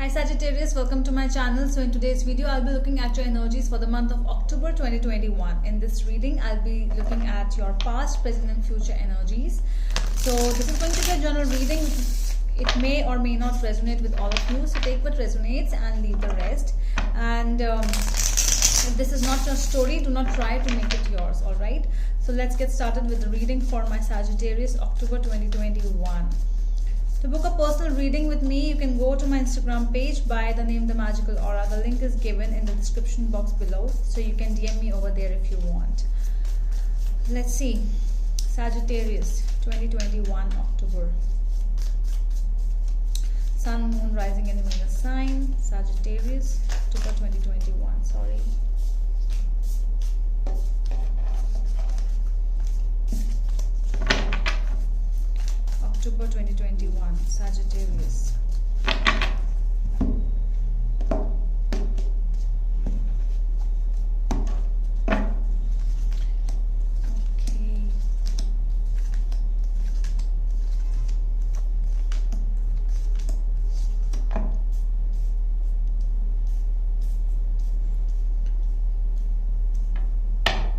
Hi Sagittarius, welcome to my channel. So in today's video, I'll be looking at your energies for the month of October 2021. In this reading, I'll be looking at your past, present and future energies. So this is going to be a general reading. It may or may not resonate with all of you. So take what resonates and leave the rest. And if this is not your story, do not try to make it yours, alright? So let's get started with the reading for my Sagittarius, October 2021. To book a personal reading with me, you can go to my Instagram page by the name The Magical Aura. The link is given in the description box below, so you can DM me over there if you want. Let's see. Sagittarius, 2021 October. Sun, Moon, Rising and Venus sign. Sagittarius, October 2021. Sorry. October 2021, Sagittarius. Okay.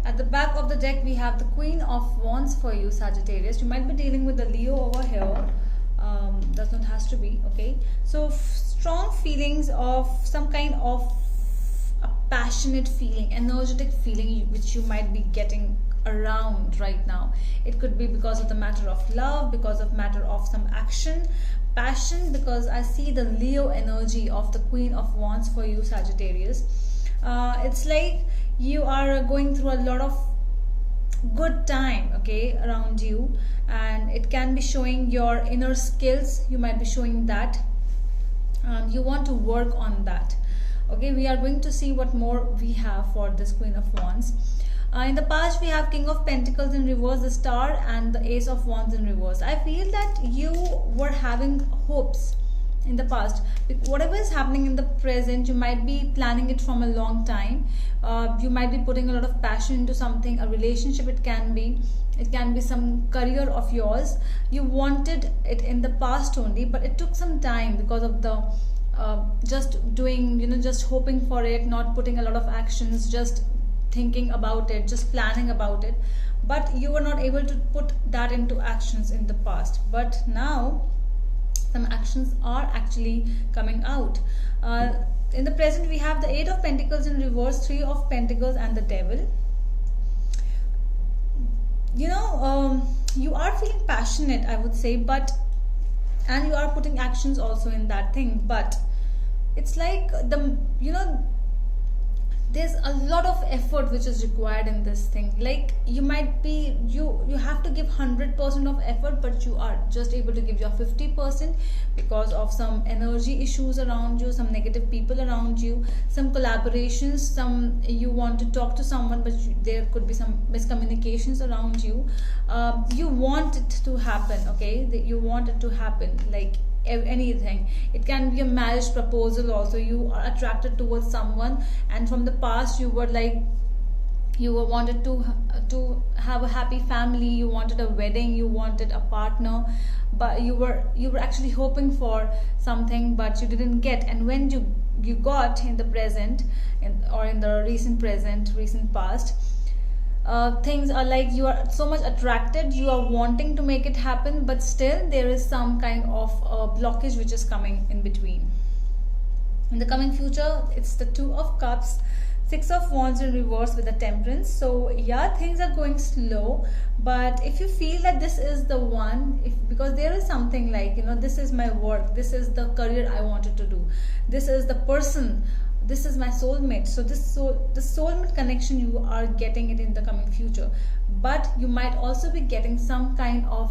At the back of the deck, we have the Queen of Wands for you, Sagittarius. You might be dealing with the Leo over here. Does not has to be, okay? So strong feelings of some kind of a passionate feeling, energetic feeling which you might be getting around right now. It could be because of the matter of love, because of matter of some action, passion, because I see the Leo energy of the Queen of Wands for you, Sagittarius. It's like you are going through a lot of good time, okay, around you, and it can be showing your inner skills. You might be showing that you want to work on that, okay? We are going to see what more we have for this Queen of Wands. In the past, we have King of Pentacles in reverse, the Star, and the Ace of Wands in reverse. I feel that you were having hopes in the past. Whatever is happening in the present, you might be planning it from a long time. You might be putting a lot of passion into something, a relationship. It can be some career of yours. You wanted it in the past only, but it took some time because of the just doing, just hoping for it, not putting a lot of actions, just thinking about it, just planning about it, but you were not able to put that into actions in the past. But now some actions are actually coming out. In the present, we have the Eight of Pentacles in reverse, Three of Pentacles, and the Devil. You are feeling passionate, I would say, and you are putting actions also in that thing, but it's like there's a lot of effort which is required in this thing. Like you might be, you have to give 100% of effort, but you are just able to give your 50% because of some energy issues around you, some negative people around you, some collaborations, some you want to talk to someone, but there could be some miscommunications around you. You want it to happen, okay? You want it to happen, like anything. It can be a marriage proposal also. You are attracted towards someone, and from the past you were like, you wanted to have a happy family, you wanted a wedding, you wanted a partner, but you were actually hoping for something, but you didn't get. And when you got in the present, or in the recent past, things are like you are so much attracted, you are wanting to make it happen, but still there is some kind of blockage which is coming in between. In the coming future, it's the Two of Cups, Six of Wands in reverse with the Temperance. So yeah, things are going slow, but if you feel that this is the one, because there is something like, this is my work, this is the career I wanted to do, this is the person, this is my soulmate. So the soulmate connection, you are getting it in the coming future, but you might also be getting some kind of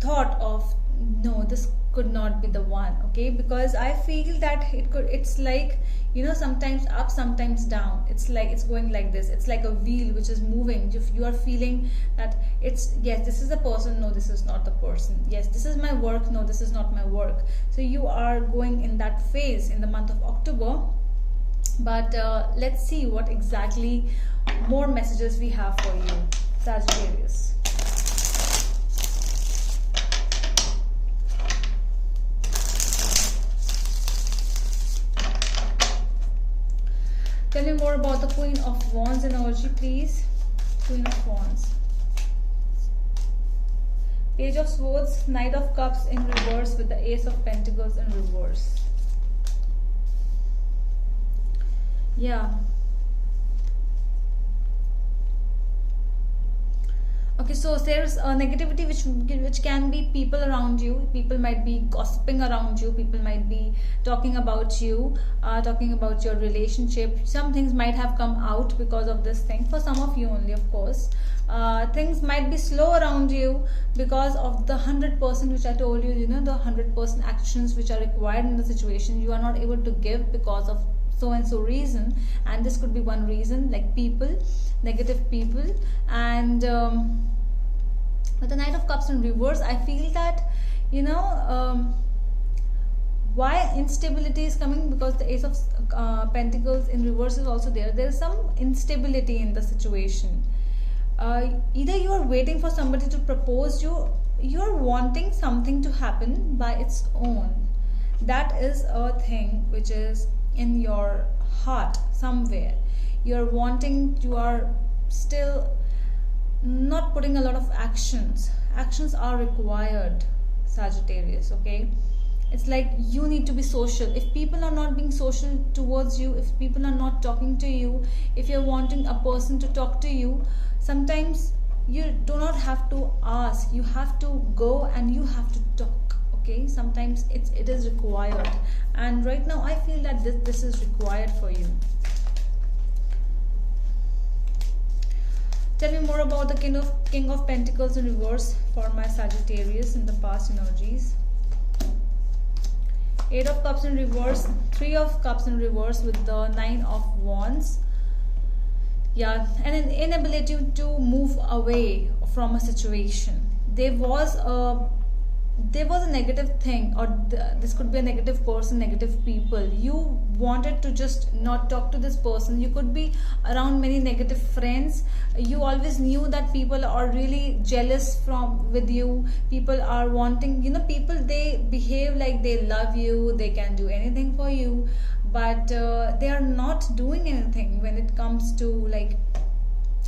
thought of, no, this could not be the one, okay? Because I feel that it's like, sometimes up, sometimes down. It's like it's going like this. It's like a wheel which is moving. If you are feeling that it's, yes, this is the person, no, this is not the person, yes, this is my work, no, this is not my work. So you are going in that phase in the month of October. But let's see what exactly more messages we have for you, Sagittarius. Tell me more about the Queen of Wands energy, please. Queen of Wands. Page of Swords, Knight of Cups in reverse with the Ace of Pentacles in reverse. Yeah. Okay, so there's a negativity which can be people around you. People might be gossiping around you. People might be talking about you, talking about your relationship. Some things might have come out because of this thing. For some of you only, of course. Things might be slow around you because of the 100% which I told you. You know, the 100% actions which are required in the situation. You are not able to give because of so and so reason, and this could be one reason, like people, negative people. And with the Knight of Cups in reverse, I feel that, you know, why instability is coming, because the Ace of Pentacles in reverse is also there. There is some instability in the situation. Either you are waiting for somebody to propose you, you're wanting something to happen by its own. That is a thing which is in your heart somewhere. You're wanting, you are still not putting a lot of actions. Actions are required, Sagittarius, okay? It's like you need to be social. If people are not being social towards you, if people are not talking to you, if you're wanting a person to talk to you, sometimes you do not have to ask. You have to go and you have to talk, okay? Sometimes it is required. And right now I feel that this is required for you. Tell me more about the King of Pentacles in reverse for my Sagittarius in the past energies. Eight of Cups in reverse, Three of Cups in reverse with the Nine of Wands. Yeah, and an inability to move away from a situation. There was a negative thing, or this could be a negative person, negative people. You wanted to just not talk to this person. You could be around many negative friends. You always knew that people are really jealous with you. People are wanting, you know, people, they behave like they love you, they can do anything for you, but they are not doing anything when it comes to, like,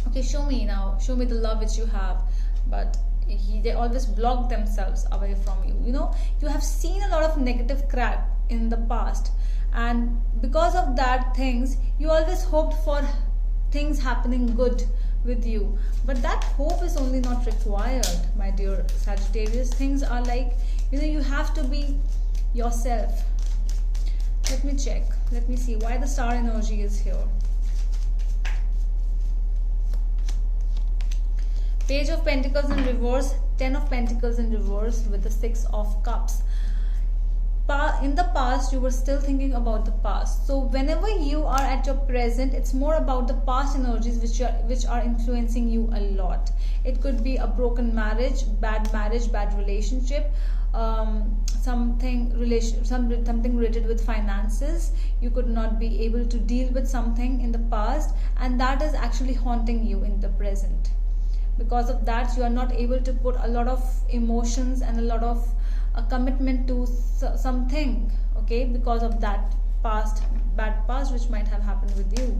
okay, show me now, show me the love which you have. But they always block themselves away from you. You know, you have seen a lot of negative crap in the past, and because of that things, you always hoped for things happening good with you, but that hope is only not required, my dear Sagittarius. Things are like, you know, you have to be yourself. Let me check, let me see why the star energy is here. Page of Pentacles in reverse, Ten of Pentacles in reverse with the Six of Cups. In the past, you were still thinking about the past. So whenever you are at your present, it's more about the past energies which are influencing you a lot. It could be a broken marriage, bad relationship, something related with finances. You could not be able to deal with something in the past, and that is actually haunting you in the present. Because of that, you are not able to put a lot of emotions and a lot of commitment to something, okay, because of that bad past which might have happened with you.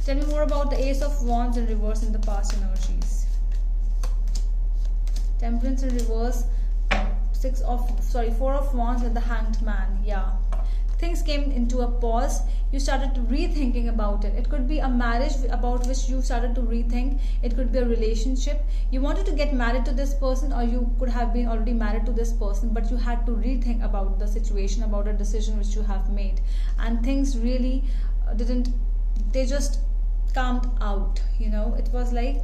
Tell me more about the Ace of Wands in reverse in the past energies. Temperance in reverse, Four of Wands with the Hanged Man. Yeah, things came into a pause. You started to rethinking about it. It could be a marriage about which you started to rethink. It could be a relationship. You wanted to get married to this person, or you could have been already married to this person, but you had to rethink about the situation, about a decision which you have made, and things really they just calmed out. You know, it was like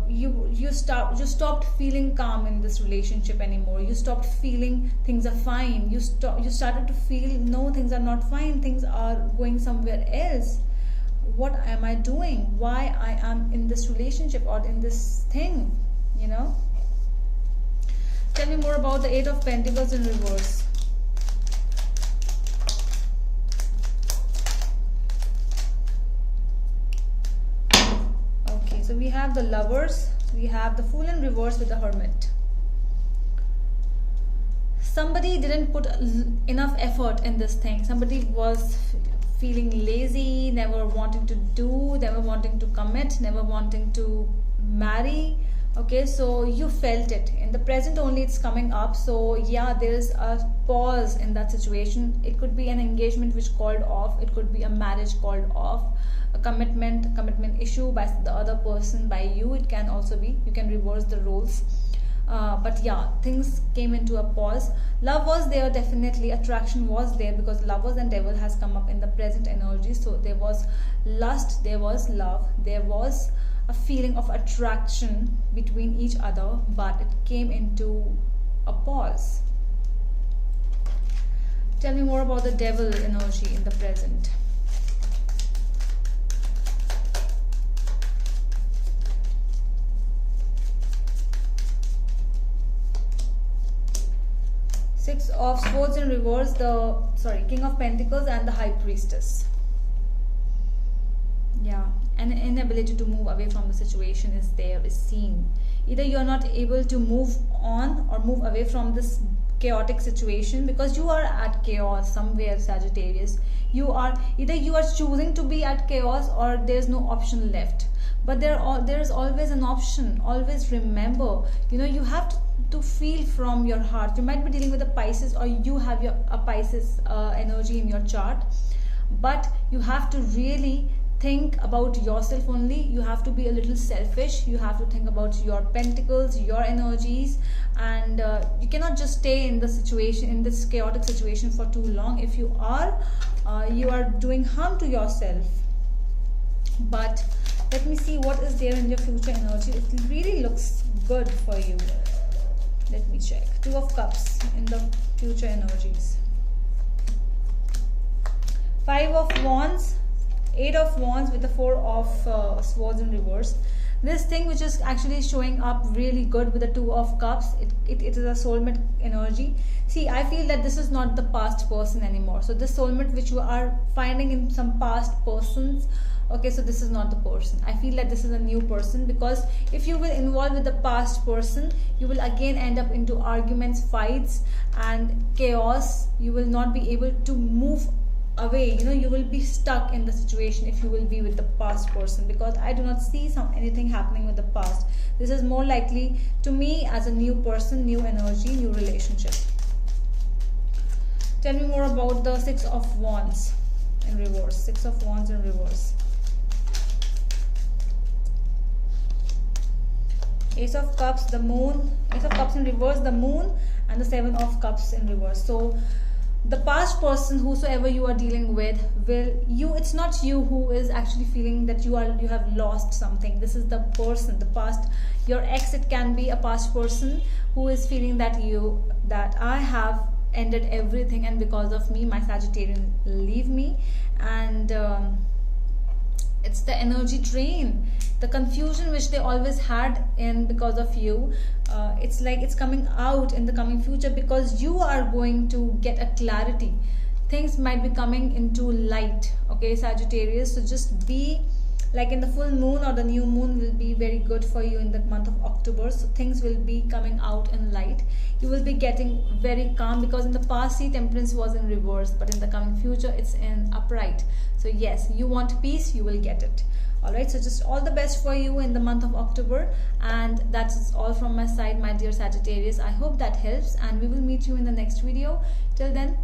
you stopped feeling calm in this relationship anymore. You stopped feeling things are fine. You started to feel, no, things are not fine, things are going somewhere else. What am I doing? Why I am in this relationship or in this thing, you know? Tell me more about the Eight of Pentacles in reverse. So we have the Lovers, we have the Fool in reverse with the Hermit. Somebody didn't put enough effort in this thing. Somebody was feeling lazy, never wanting to do, never wanting to commit, never wanting to marry. Okay, so you felt it in the present only, it's coming up. So yeah, there is a pause in that situation. It could be an engagement which called off, it could be a marriage called off, a commitment issue by the other person, by you. It can also be, you can reverse the roles. But yeah, things came into a pause. Love was there, definitely attraction was there, because lovers and devil has come up in the present energy. So there was lust, there was love, there was a feeling of attraction between each other, but it came into a pause. Tell me more about the devil energy in the present. Six of Swords in reverse, King of Pentacles and the High Priestess. Yeah, an inability to move away from the situation is there, is seen. Either you're not able to move on or move away from this chaotic situation, because you are at chaos somewhere, Sagittarius. You are choosing to be at chaos, or there's no option left. But there is always an option. Always remember, you have to feel from your heart. You might be dealing with a Pisces, or you have a Pisces energy in your chart, but you have to really think about yourself only. You have to be a little selfish. You have to think about your pentacles, your energies, and you cannot just stay in the situation, in this chaotic situation for too long. If you are doing harm to yourself. But let me see what is there in your future energy. It really looks good for you. Let me check. Two of Cups in the future energies. Five of Wands, Eight of Wands with the Four of Swords in reverse. This thing which is actually showing up really good with the Two of Cups, it is a soulmate energy. See, I feel that this is not the past person anymore. So this soulmate which you are finding in some past persons, okay, so this is not the person. I feel that this is a new person, because if you will involve with the past person, you will again end up into arguments, fights and chaos. You will not be able to move away. You will be stuck in the situation if you will be with the past person, because I do not see anything happening with the past. This is more likely to me as a new person, new energy, new relationship. Tell me more about the Six of Wands in reverse. Six of Wands in reverse. Ace of Cups, the Moon. Ace of Cups in reverse, the Moon, and the Seven of Cups in reverse. So the past person, whosoever you are dealing with, it's not you who is actually feeling that you have lost something. This is the person, the past, your ex. It can be a past person who is feeling that I have ended everything, and because of me, my Sagittarian leave me. And it's the energy drain, the confusion which they always had because of you. It's like it's coming out in the coming future, because you are going to get a clarity. Things might be coming into light, okay, Sagittarius. So just be like, in the full moon or the new moon will be very good for you in the month of October. So things will be coming out in light. You will be getting very calm, because in the past, see, Temperance was in reverse, but in the coming future it's in upright. So yes, you want peace, you will get it. Alright, so just all the best for you in the month of October. And that's all from my side, my dear Sagittarius. I hope that helps, and we will meet you in the next video. Till then,